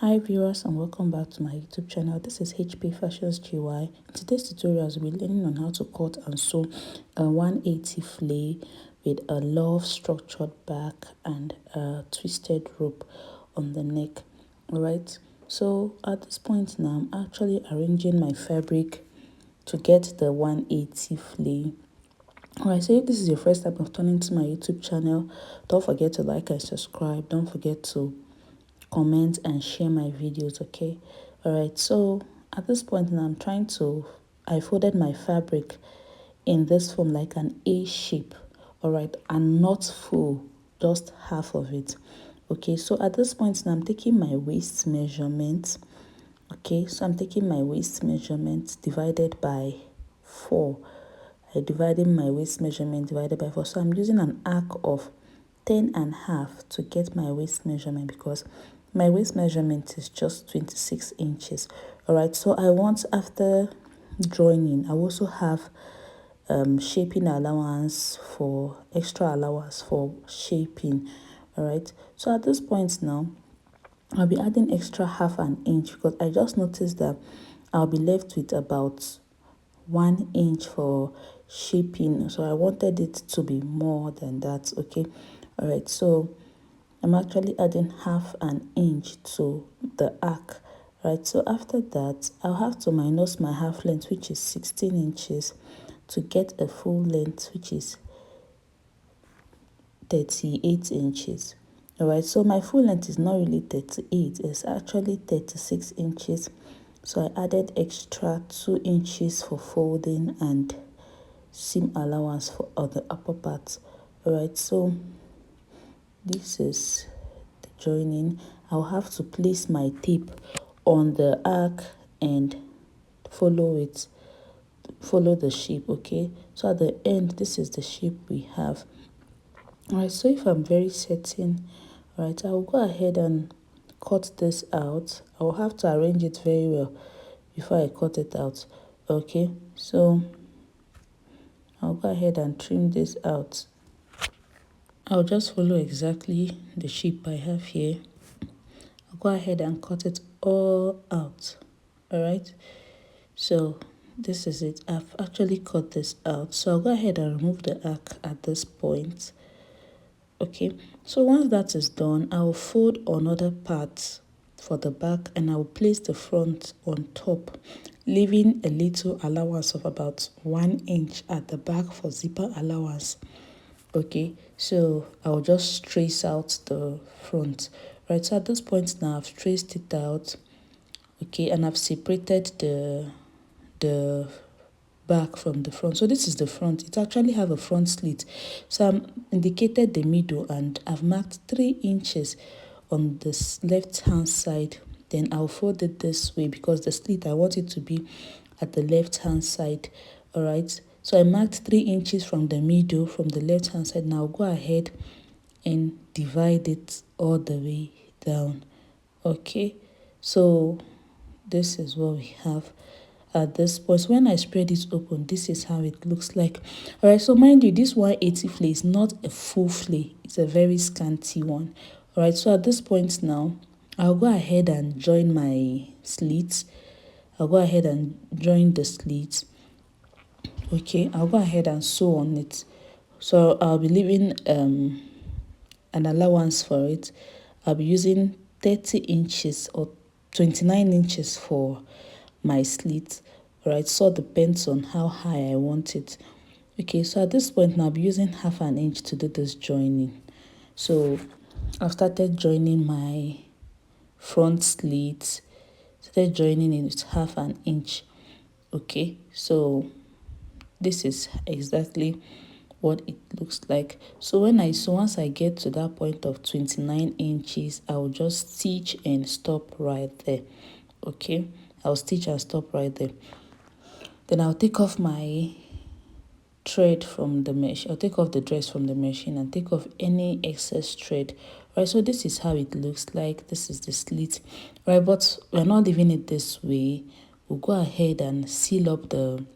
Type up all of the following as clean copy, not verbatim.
Hi viewers and welcome back to my YouTube channel. This is HP Fashions GY. In today's tutorials we'll be learning on how to cut and sew a 180 flay with a love structured back and a twisted rope on the neck. Alright, so at this point now I'm actually arranging my fabric to get the 180 flay. Alright, so if this is your first time of turning to my YouTube channel, don't forget to like and subscribe. Don't forget to comment and share my videos. Okay, all right, so at this point now I folded my fabric in this form like an A shape. All right, and not full, just half of it. Okay, so at this point now I'm taking my waist measurement. Okay, so I'm taking my waist measurement divided by 4. I divided my waist measurement divided by 4, so I'm using an arc of 10.5 to get my waist measurement because my waist measurement is just 26 inches. All right, so I want, after joining, I also have shaping allowance, for extra allowance for shaping. All right, so at this point now I'll be adding extra half an inch because I just noticed that I'll be left with about 1 inch for shaping, so I wanted it to be more than that. Okay, all right, so I'm actually adding half an inch to the arc. Right, so after that I'll have to minus my half length, which is 16 inches, to get a full length, which is 38 inches. All right, so my full length is not really 38, it's actually 36 inches. So I added extra 2 inches for folding and seam allowance for the upper part. All right, so this is the joining. I'll have to place my tape on the arc and follow the shape. Okay, so at the end this is the shape we have. All right, so if I'm very certain, all right, I'll go ahead and cut this out. I'll have to arrange it very well before I cut it out. Okay, so I'll go ahead and trim this out. I'll just follow exactly the shape I have here. I'll go ahead and cut it all out. All right, so this is it. I've actually cut this out, so I'll go ahead and remove the arc at this point. Okay, so once that is done, I'll fold another part for the back and I'll place the front on top, leaving a little allowance of about 1 inch at the back for zipper allowance. Okay, so I'll just trace out the front. Right, so at this point now I've traced it out. Okay, and I've separated the back from the front. So this is the front. It actually have a front slit, so I'm indicated the middle and I've marked 3 inches on this left hand side. Then I'll fold it this way because the slit, I want it to be at the left hand side. All right, so I marked 3 inches from the middle from the left hand side. Now I'll go ahead and divide it all the way down. Okay, so this is what we have at this point. So when I spread it open, this is how it looks like. All right, so mind you, this 180 flay is not a full flay, it's a very scanty one. All right, so at this point now I'll go ahead and join my slits. I'll go ahead and join the slits. Okay, I'll go ahead and sew on it. So I'll be leaving an allowance for it. I'll be using 30 inches or 29 inches for my slit. Right, so it depends on how high I want it. Okay, so at this point now I'll be using half an inch to do this joining. So I've started joining my front slit, started joining it with half an inch. Okay, so this is exactly what it looks like. So once I get to that point of 29 inches, I'll just stitch and stop right there. Okay, I'll stitch and stop right there. Then I'll take off my thread from the mesh. I'll take off the dress from the machine and take off any excess thread. Right, so this is how it looks like. This is the slit. Right, but we're not leaving it this way. We'll go ahead and seal up the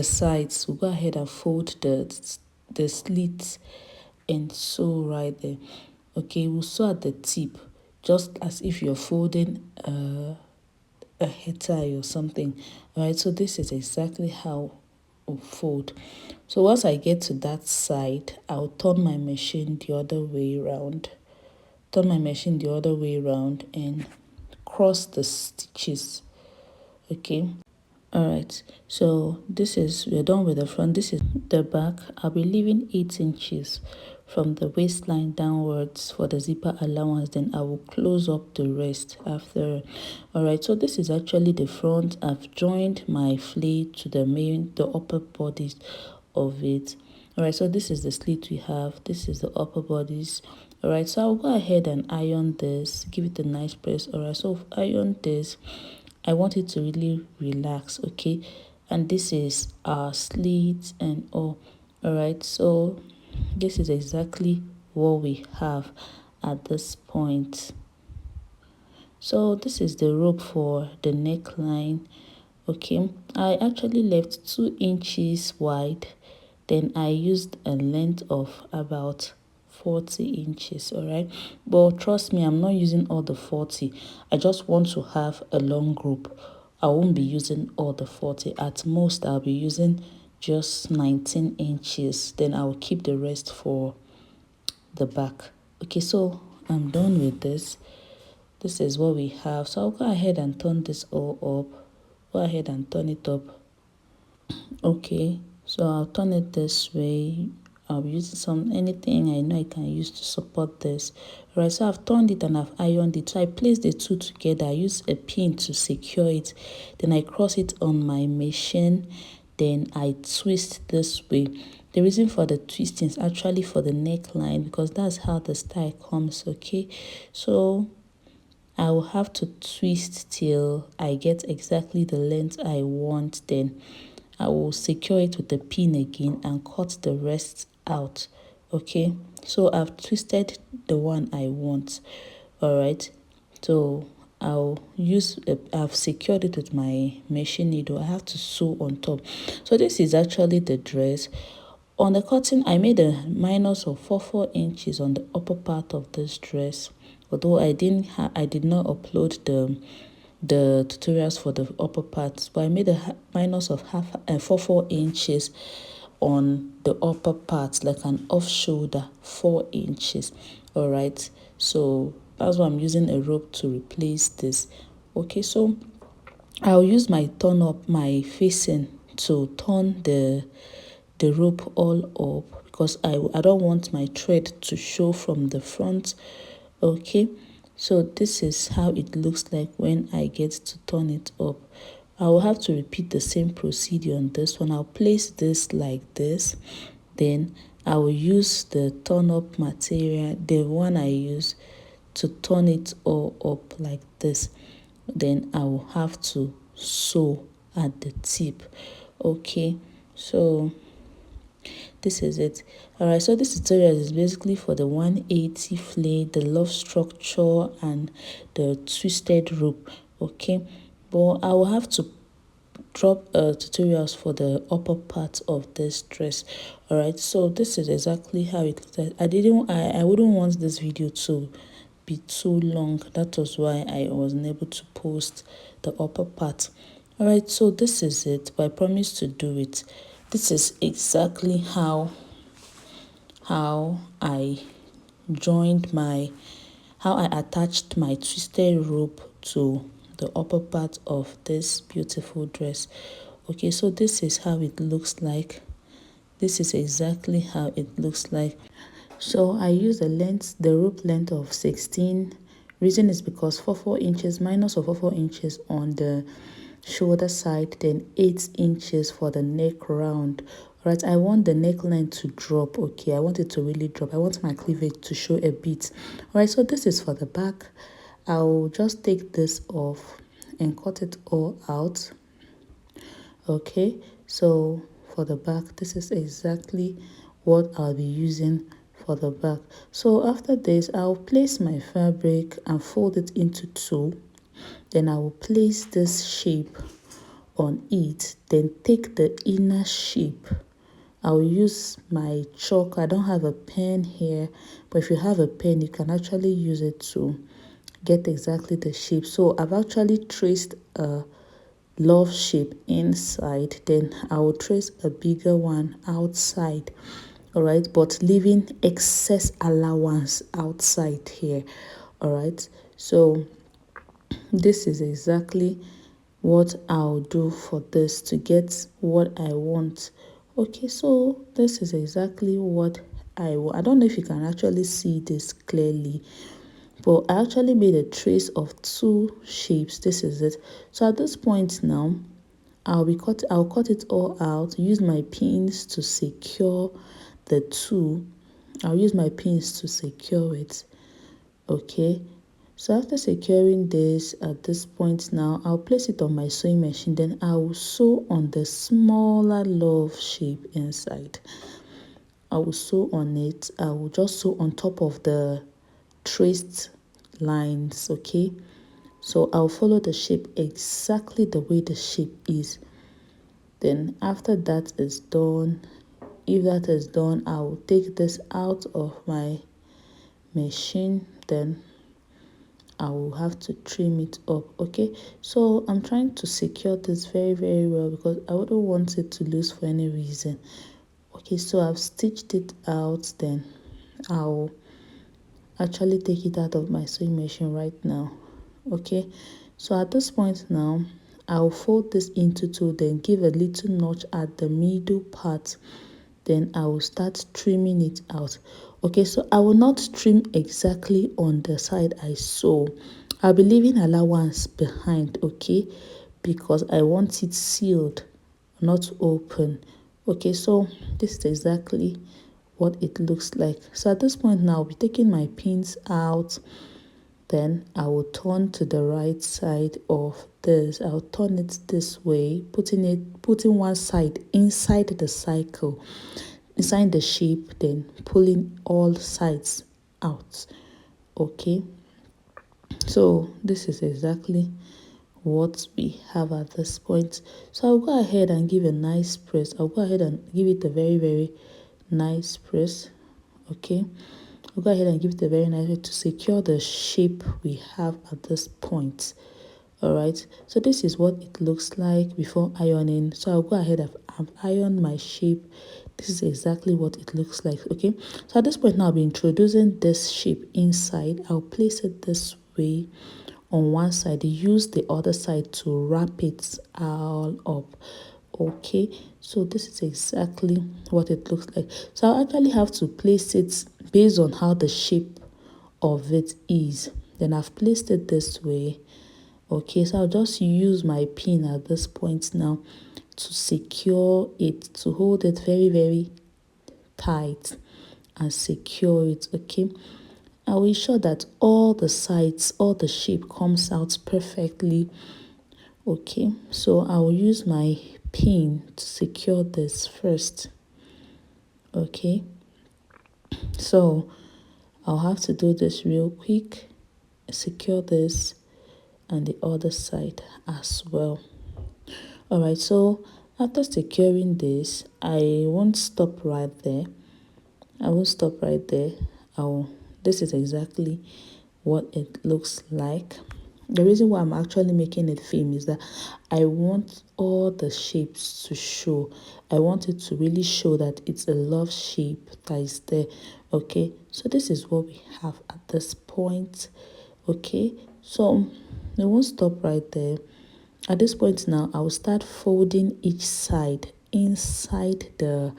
sides. We'll go ahead and fold the slits and sew right there. Okay, we'll sew at the tip just as if you're folding a hair tie or something. All right, so this is exactly how I fold. So once I get to that side, I'll turn my machine the other way around. Turn my machine the other way around and cross the stitches. Okay. All right, so we're done with the front. This is the back. I'll be leaving 8 inches from the waistline downwards for the zipper allowance, then I will close up the rest after. All right, so this is actually the front. I've joined my fleece to the upper bodies of it. All right, so this is the slit we have. This is the upper bodies. All right, so I'll go ahead and iron this, give it a nice press. All right, so iron this. I want it to really relax, okay? And this is our slits and all. All right, so this is exactly what we have at this point. So this is the rope for the neckline. Okay, I actually left 2 inches wide, then I used a length of about 40 inches. All right, but trust me, I'm not using all the 40. I just want to have a long rope. I won't be using all the 40. At most I'll be using just 19 inches, then I'll keep the rest for the back. Okay, so I'm done with this. This is what we have. So I'll go ahead and turn this all up. Go ahead and turn it up. Okay, so I'll turn it this way. I'll be using anything I know I can use to support this. Right, so I've turned it and I've ironed it. So I place the two together. I use a pin to secure it. Then I cross it on my machine. Then I twist this way. The reason for the twisting is actually for the neckline, because that's how the style comes. Okay, so I will have to twist till I get exactly the length I want. Then I will secure it with the pin again and cut the rest out. Okay, so I've twisted the one I want. All right, so I've secured it with my machine needle. I have to sew on top. So this is actually the dress. On the cutting, I made a minus of 4 inches on the upper part of this dress. Although I did not upload the tutorials for the upper parts, but I made a minus of 4 inches on the upper part, like an off shoulder, 4 inches. All right, so that's why I'm using a rope to replace this. Okay, so I'll use my my facing to turn the rope all up, because I don't want my thread to show from the front. Okay, so this is how it looks like when I get to turn it up. I will have to repeat the same procedure on this one. I'll place this like this, then I will use the turn up material, the one I use, to turn it all up like this. Then I will have to sew at the tip. Okay, so this is it. All right, so this tutorial is basically for the 180 flail, the love structure, and the twisted rope. Okay, but I will have to drop tutorials for the upper part of this dress. All right, so this is exactly how it looks like. I wouldn't want this video to be too long. That was why I wasn't able to post the upper part. All right, so this is it, but I promise to do it. This is exactly how I how I attached my twisted rope to the upper part of this beautiful dress. Okay, so this is how it looks like. This is exactly how it looks like. So I use the rope length of 16. Reason is because 4 inches minus of 4 inches on the shoulder side, then 8 inches for the neck round. All right, I want the neckline to drop. Okay, I want it to really drop. I want my cleavage to show a bit. All right, so this is for the back. I'll just take this off and cut it all out. Okay, so for the back, this is exactly what I'll be using for the back. So after this, I'll place my fabric and fold it into 2. Then I will place this shape on it, then take the inner shape. I'll use my chalk. I don't have a pen here, but if you have a pen, you can actually use it to get exactly the shape. So I've actually traced a love shape inside, then I will trace a bigger one outside. All right, but leaving excess allowance outside here. All right, so this is exactly what I'll do for this to get what I want. Okay, so this is exactly what I want. I don't know if you can actually see this clearly, but I actually made a trace of two shapes. This is it. So at this point now, I'll cut it all out, use my pins to secure the two. I'll use my pins to secure it. Okay, so after securing this, at this point now, I'll place it on my sewing machine. Then I will sew on the smaller love shape inside. I will sew on it. I will just sew on top of the traced lines. Okay, so I'll follow the shape exactly the way the shape is. Then after that is done, if that is done, I will take this out of my machine. Then I will have to trim it up. Okay, so I'm trying to secure this very well because I wouldn't want it to lose for any reason. Okay, so I've stitched it out. Then I'll actually take it out of my sewing machine right now. Okay, so at this point now, I'll fold this into two, then give a little notch at the middle part. Then I will start trimming it out. Okay, so I will not trim exactly on the side I sew. I'll be leaving allowance behind, okay, because I want it sealed, not open. Okay, so this is exactly what it looks like. So at this point now, I'll be taking my pins out. Then I will turn to the right side of this. I'll turn it this way, putting one side inside the cycle, inside the shape, then pulling all sides out. Okay, so this is exactly what we have at this point. So I'll go ahead and give a nice press. I'll go ahead and give it a very nice press. Okay, I'll go ahead and give it a very nice way to secure the shape we have at this point. All right, so this is what it looks like before ironing. So I'll go ahead and I've ironed my shape. This is exactly what it looks like. Okay, so at this point now, I'll be introducing this shape inside. I'll place it this way on one side, use the other side to wrap it all up. Okay, so this is exactly what it looks like. So I actually have to place it based on how the shape of it is. Then I've placed it this way. Okay, so I'll just use my pin at this point now to secure it, to hold it very tight and secure it. Okay, I will ensure that all the sides, all the shape comes out perfectly. Okay, so I will use my pin to secure this first. Okay, so I'll have to do this real quick, secure this and the other side as well. All right, so after securing this, I won't stop right there. I won't stop right there. This is exactly what it looks like. The reason why I'm actually making it film is that I want all the shapes to show. I want it to really show that it's a love shape that is there. Okay, so this is what we have at this point. Okay, so I won't stop right there. At this point now, I will start folding each side inside the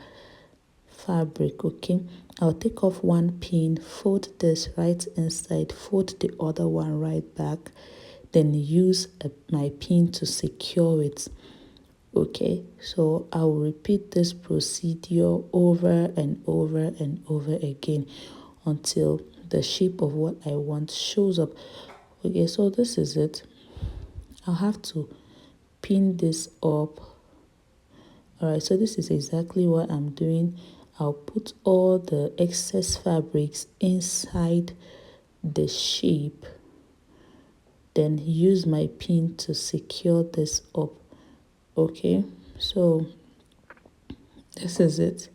fabric. Okay, I'll take off one pin, fold this right inside, fold the other one right back, then use my pin to secure it. Okay, so I will repeat this procedure over and over again until the shape of what I want shows up. Okay, so this is it. I'll have to pin this up. All right, so this is exactly what I'm doing. I'll put all the excess fabrics inside the shape, then use my pin to secure this up. Okay, so this is it.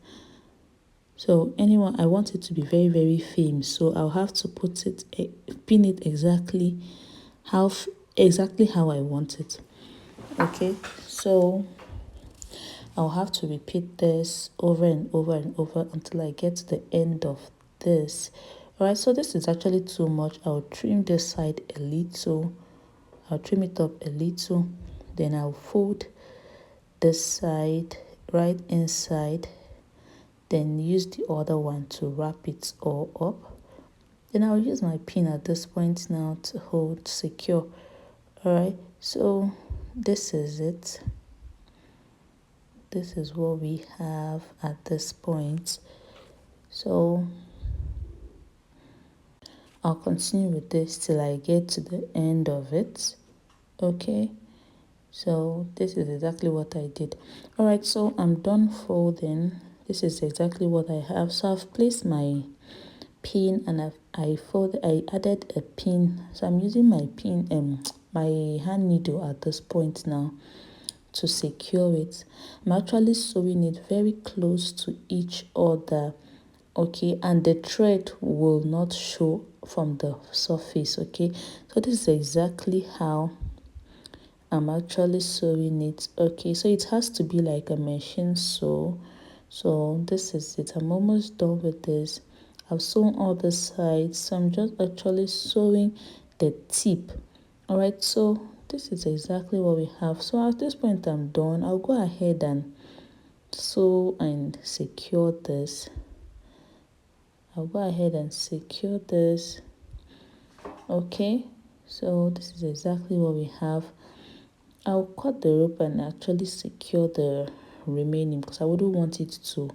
So anyone, I want it to be very, very firm. So I'll have to put it, pin it exactly how I want it. Okay, so I'll have to repeat this over and over and over until I get to the end of this. Alright, so this is actually too much. I'll trim this side a little. I'll trim it up a little. Then I'll fold this side right inside. Then use the other one to wrap it all up. Then I'll use my pin at this point now to hold secure. Alright, so this is it. This is what we have at this point. So I'll continue with this till I get to the end of it. Okay, so this is exactly what I did. All right, so I'm done folding. This is exactly what I have. So I've placed my pin and I added a pin. So I'm using my pin, my hand needle at this point now to secure it. I'm actually sewing it very close to each other. Okay, and the thread will not show from the surface. Okay, so this is exactly how I'm actually sewing it. Okay, so it has to be like a machine sew. So this is it. I'm almost done with this. I've sewn all the sides, so I'm just actually sewing the tip. All right, so this is exactly what we have. So at this point I'm done. I'll go ahead and sew and secure this. I'll go ahead and secure this. Okay, so this is exactly what we have. I'll cut the rope and actually secure the remaining because I wouldn't want it to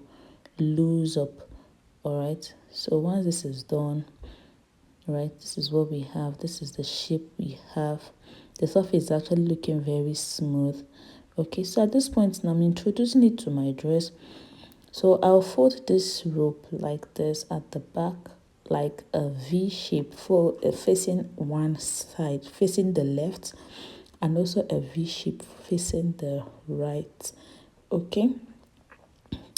loose up. All right, so once this is done, right, this is what we have. This is the shape we have. The surface is actually looking very smooth. Okay, so at this point now I'm introducing it to my dress. So I'll fold this rope like this at the back, like a V shape, for facing one side, facing the left, and also a V shape facing the right. Okay,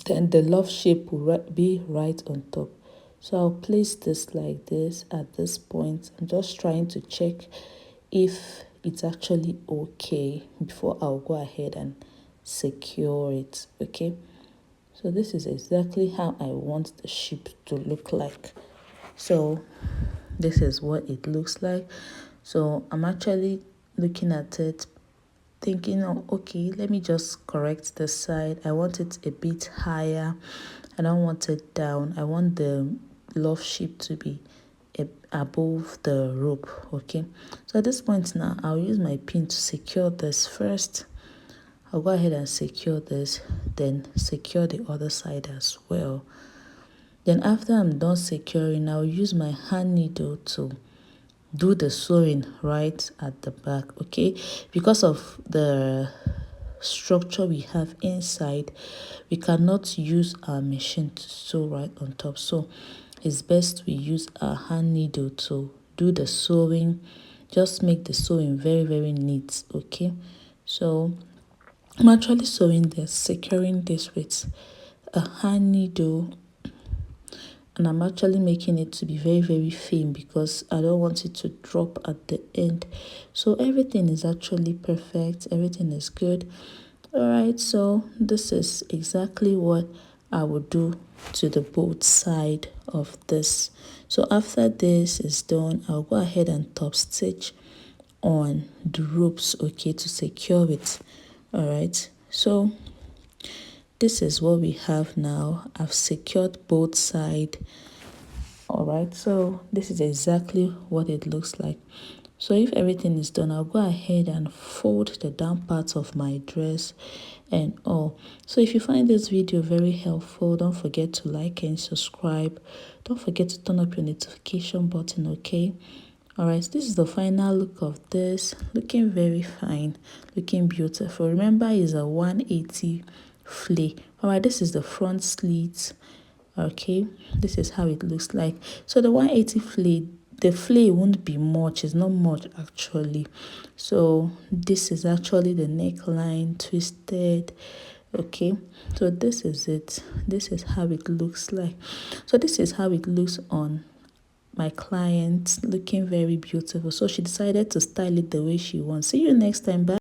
then the love shape will be right on top. So I'll place this like this at this point. I'm just trying to check if it's actually okay before I'll go ahead and secure it. Okay, so this is exactly how I want the ship to look like. So this is what it looks like. So I'm actually looking at it thinking, oh, okay, let me just correct the side. I want it a bit higher. I don't want it down. I want the love shape to be above the rope. Okay, so at this point now I'll use my pin to secure this first. I'll go ahead and secure this, then secure the other side as well. Then after I'm done securing, I'll use my hand needle to do the sewing right at the back. Okay, because of the structure we have inside, we cannot use our machine to sew right on top, so it's best we use our hand needle to do the sewing. Just make the sewing very, very neat. Okay, so I'm actually sewing this, securing this with a hand needle, and I'm actually making it to be very, very firm because I don't want it to drop at the end. So everything is actually perfect. Everything is good. All right, so this is exactly what I will do to the both side of this. So after this is done, I'll go ahead and top stitch on the ropes, okay, to secure it. All right, so this is what we have now. I've secured both sides. All right, so this is exactly what it looks like. So if everything is done, I'll go ahead and fold the down part of my dress and all. So if you find this video very helpful, don't forget to like and subscribe. Don't forget to turn up your notification button, okay? All right, this is the final look of this. Looking very fine, looking beautiful. Remember, it's a 180 flay. All right, this is the front slit. Okay, this is how it looks like. So the 180 flay, the flay won't be much. It's not much actually. So this is actually the neckline twisted. Okay, so this is it. This is how it looks like. So this is how it looks on my client, looking very beautiful. So she decided to style it the way she wants. See you next time. Bye.